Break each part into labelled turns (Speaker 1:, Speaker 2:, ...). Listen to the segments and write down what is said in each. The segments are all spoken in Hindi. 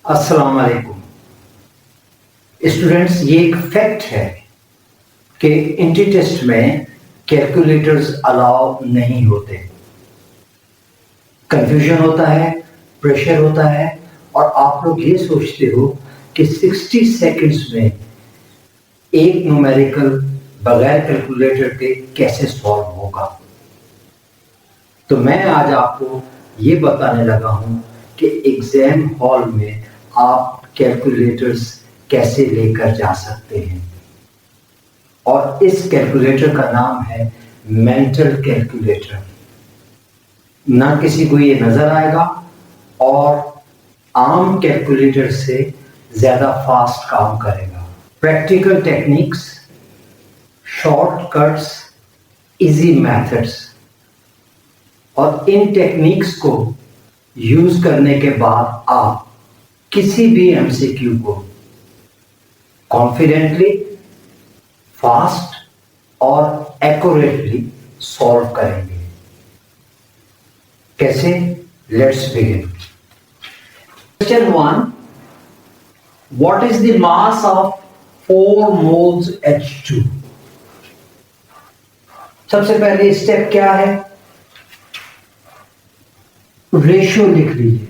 Speaker 1: अस्सलाम वालेकुम स्टूडेंट्स, ये एक फैक्ट है कि इंट्री टेस्ट में कैलकुलेटर्स अलाउ नहीं होते। कंफ्यूजन होता है, प्रेशर होता है और आप लोग ये सोचते हो कि 60 सेकंड्स में एक न्यूमेरिकल बगैर कैलकुलेटर के कैसे सॉल्व होगा। तो मैं आज आपको ये बताने लगा हूं कि एग्जाम हॉल में आप कैलकुलेटर्स कैसे लेकर जा सकते हैं। और इस कैलकुलेटर का नाम है मेंटल कैलकुलेटर। ना किसी को ये नजर आएगा और आम कैलकुलेटर से ज्यादा फास्ट काम करेगा। Practical techniques, shortcuts, easy methods और इन टेक्निक्स को यूज करने के बाद आप किसी भी एमसीक्यू को कॉन्फिडेंटली, फास्ट और एक्यूरेटली सॉल्व करेंगे। कैसे? Let's begin. Question 1, what is the mass of 4 moles H2? सबसे पहले स्टेप क्या है? रेशियो लिख लीजिए।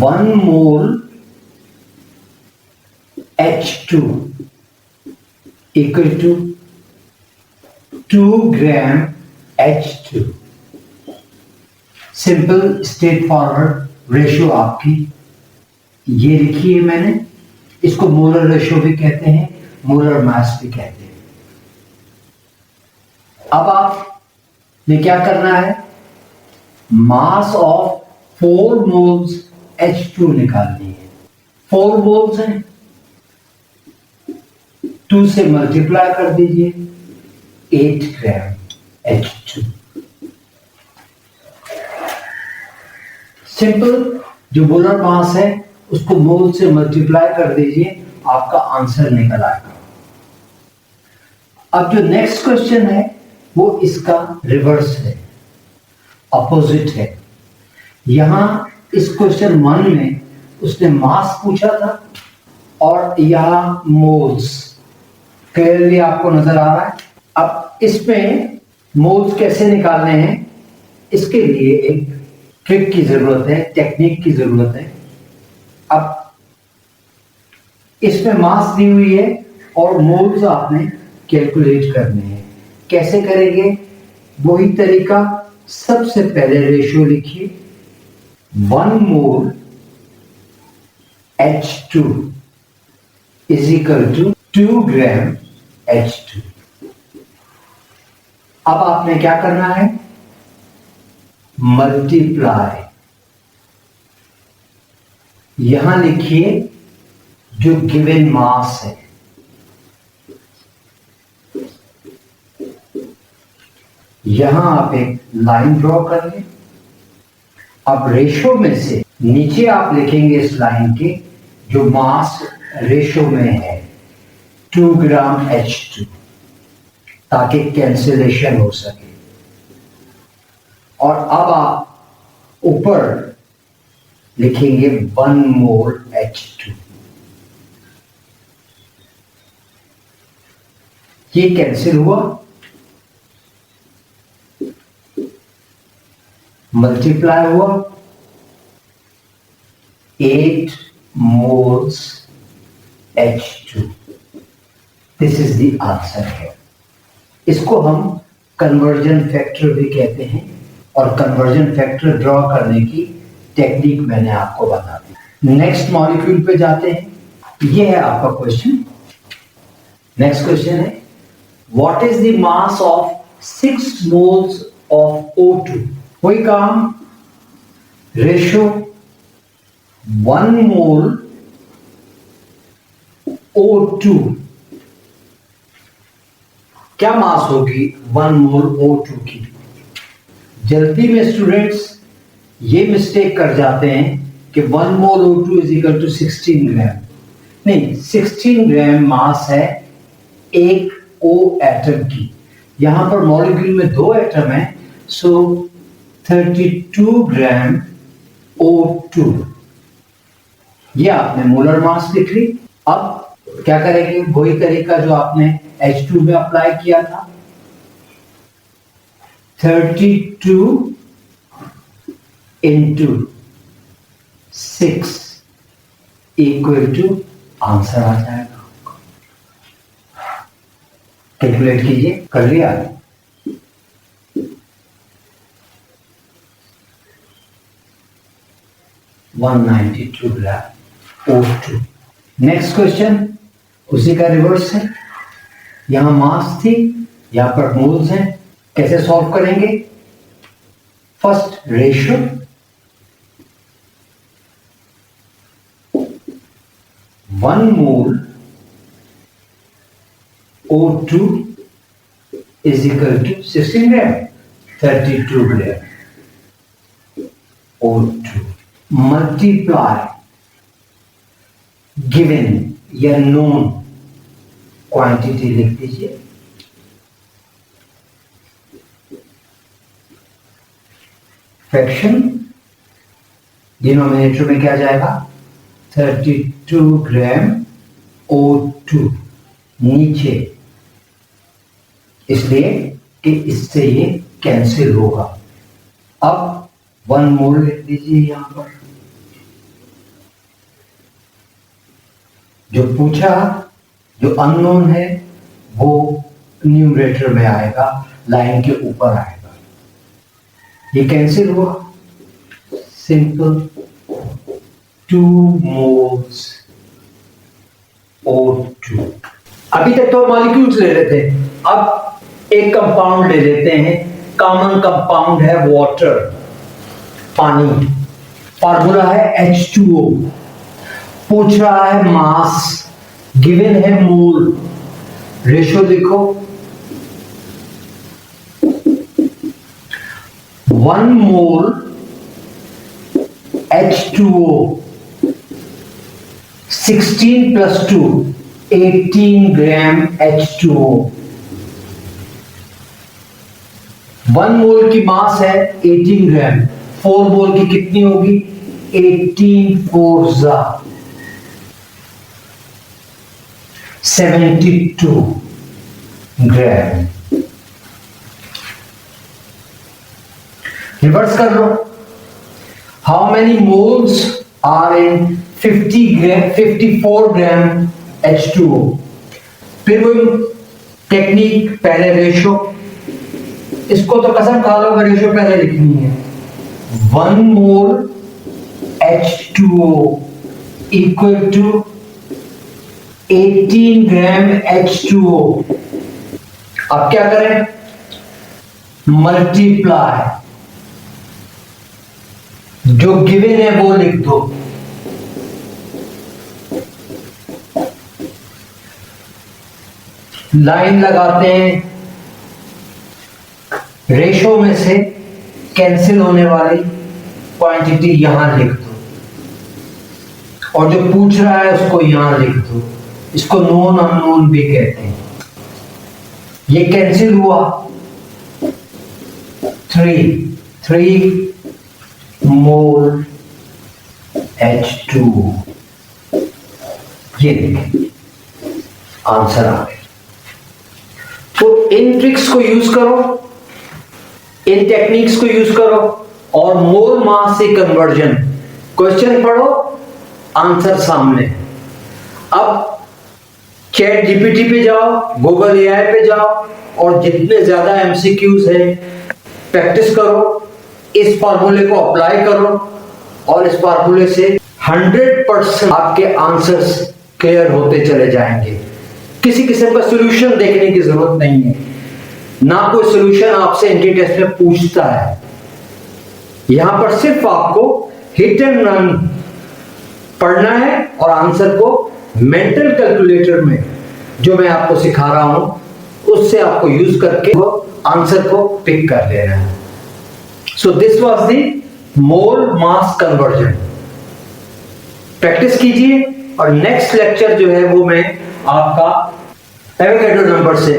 Speaker 1: 1 mole H2 equal to 2 gram H2। Simple straightforward ratio आपकी ये लिखी है मैंने। इसको मोलर रेशियो भी कहते हैं, मोलर मास भी कहते हैं। अब आपने क्या करना है? मास ऑफ 4 मोल्स H2 निकालनी है। 4 मोल्स हैं, 2 से मल्टीप्लाई कर दीजिए, 8 ग्राम H2। सिंपल जो मोलर मास है उसको मोल से मल्टीप्लाई कर दीजिए, आपका आंसर निकल आएगा। अब जो नेक्स्ट क्वेश्चन है वो इसका रिवर्स है, अपोजिट है। यहां इस क्वेश्चन 1 में उसने मास पूछा था और यहां मोल्स। क्लियरली आपको नजर आ रहा है? अब इसमें मोल्स कैसे निकालने हैं, इसके लिए एक ट्रिक की जरूरत है, टेक्निक की जरूरत है। अब इसमें मास दी हुई है और मोल्स आपने कैलकुलेट करने हैं। कैसे करेंगे? वही तरीका। सबसे पहले रेशियो लिखिए, 1 mole H2 is equal to 2 gram H2। अब आपने क्या करना है? मल्टीप्लाई। यहां लिखिए जो गिवन मास है, यहां आप एक लाइन ड्रॉ कर लें। अब रेशियो में से नीचे आप लिखेंगे इस लाइन के जो मास रेशियो में है, 2 ग्राम H2, ताकि कैंसिलेशन हो सके। और अब आप ऊपर लिखेंगे 1 मोल H2। ये कैंसिल हुआ, मल्टीप्लाई हुआ, 8 moles H2। This is the answer है। इसको हम कन्वर्जन फैक्टर भी कहते हैं और कन्वर्जन फैक्टर ड्रॉ करने की टेक्निक मैंने आपको बता दी। नेक्स्ट मॉलिक्यूल पे जाते हैं। ये है आपका क्वेश्चन। नेक्स्ट क्वेश्चन है, what is the mass of 6 moles of O2? कोई काम, रेशियो 1 मोल O2। क्या मास होगी 1 मोल O2 की? जल्दी में स्टूडेंट्स ये मिस्टेक कर जाते हैं कि 1 मोल O2 इज इक्वल टू 16 ग्राम। नहीं, 16 ग्राम मास है एक O एटम की। यहां पर मॉलिक्यूल में 2 एटम है, सो 32 ग्राम O2। ये आपने मोलर मास लिख ली। अब क्या करेंगे, वही तरीका जो आपने H2 में अप्लाई किया था। 32 into 6 इक्वल टू आंसर आ जाएगा। कैलकुलेट कीजिए, कर लिया? $192 ग्राम O2। नेक्स्ट क्वेश्चन उसी का रिवर्स है। यहां मास थी, यहां पर मोल्स हैं। कैसे सॉल्व करेंगे? First ratio, 1 mole O2 is equal to 16 gram, 32 gram O2 multiply given या नोन क्वांटिटी लिख दीजिए। फ्रैक्शन डिनोमिनेटर में क्या जाएगा? 32 ग्राम O2 नीचे, इसलिए कि इससे ये कैंसिल होगा। अब 1 मोल लिख दीजिए यहां पर। जो पूछा, जो अननोन है वो न्यूमरेटर में आएगा, लाइन के ऊपर आएगा। ये कैंसिल हुआ, सिंपल 2 मोल्स O2। अभी तक तो मॉलिक्यूल्स ले रहे थे, अब एक कंपाउंड ले लेते हैं। कॉमन कंपाउंड है वाटर, पानी। फार्मूला है H2O। पूछ रहा है मास, गिवन है मोल। रेशियो लिखो, 1 मोल H2O, 16 plus 2, 18 ग्राम H2O। 1 मोल की मास है 18 ग्राम, 4 मोल की कितनी होगी? 18 4 72 ग्राम। रिवर्स कर लो। How many moles are in 54 gram H2O? फिर वही टेक्निक, पहले रेशियो। इसको तो कसम खा लो, रेशियो पहले लिखनी है। 1 मोल H2O equal to 18 gram H2O। अब क्या करें? मल्टीप्लाई, जो गिवन है वो लिख दो। लाइन लगाते हैं, रेशो में से कैंसिल होने वाली क्वांटिटी यहां लिख दो, और जो पूछ रहा है उसको यहां लिख दो। इसको नोन अननोन भी कहते हैं। ये कैंसिल हुआ, 3 मोल H2O। ये देखें, आंसर आ गया। तो इन ट्रिक्स को यूज करो, इन टेक्निक्स को यूज करो, और मोल मास से कन्वर्जन। क्वेश्चन पढ़ो, आंसर सामने। अब चैट जीपीटी पे जाओ, गूगल एआई पे जाओ, और जितने ज्यादा एमसीक्यूज है प्रैक्टिस करो। इस फार्मूले को अप्लाई करो, और इस फार्मूले से 100% आपके आंसर्स क्लियर होते चले जाएंगे। किसी किस्म का सॉल्यूशन देखने की जरूरत नहीं है, ना कोई सॉल्यूशन आपसे एंट्री टेस्ट में पूछता है। यहां पर सिर्फ आपको हिट एंड रन पढ़ना है, और आंसर को मेंटल कैलकुलेटर में जो मैं आपको सिखा रहा हूं उससे आपको यूज करके वो आंसर को पिक कर लेना है। So this was the mole mass conversion. Practice कीजिए, और नेक्स्ट लेक्चर जो है वो मैं आपका एवोगैड्रो नंबर से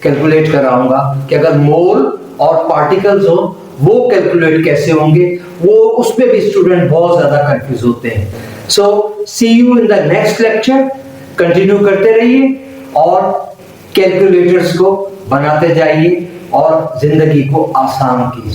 Speaker 1: कैलकुलेट कराऊंगा कि अगर मोल और पार्टिकल्स हो वो कैलकुलेट कैसे होंगे, वो उसमें भी स्टूडेंट बहुत ज्यादा कंफ्यूज होते हैं। So see you in the next lecture. Continue करते रहिए और कैलकुलेटर्स को बनाते जाइए और जिंदगी को आसान कीजिए।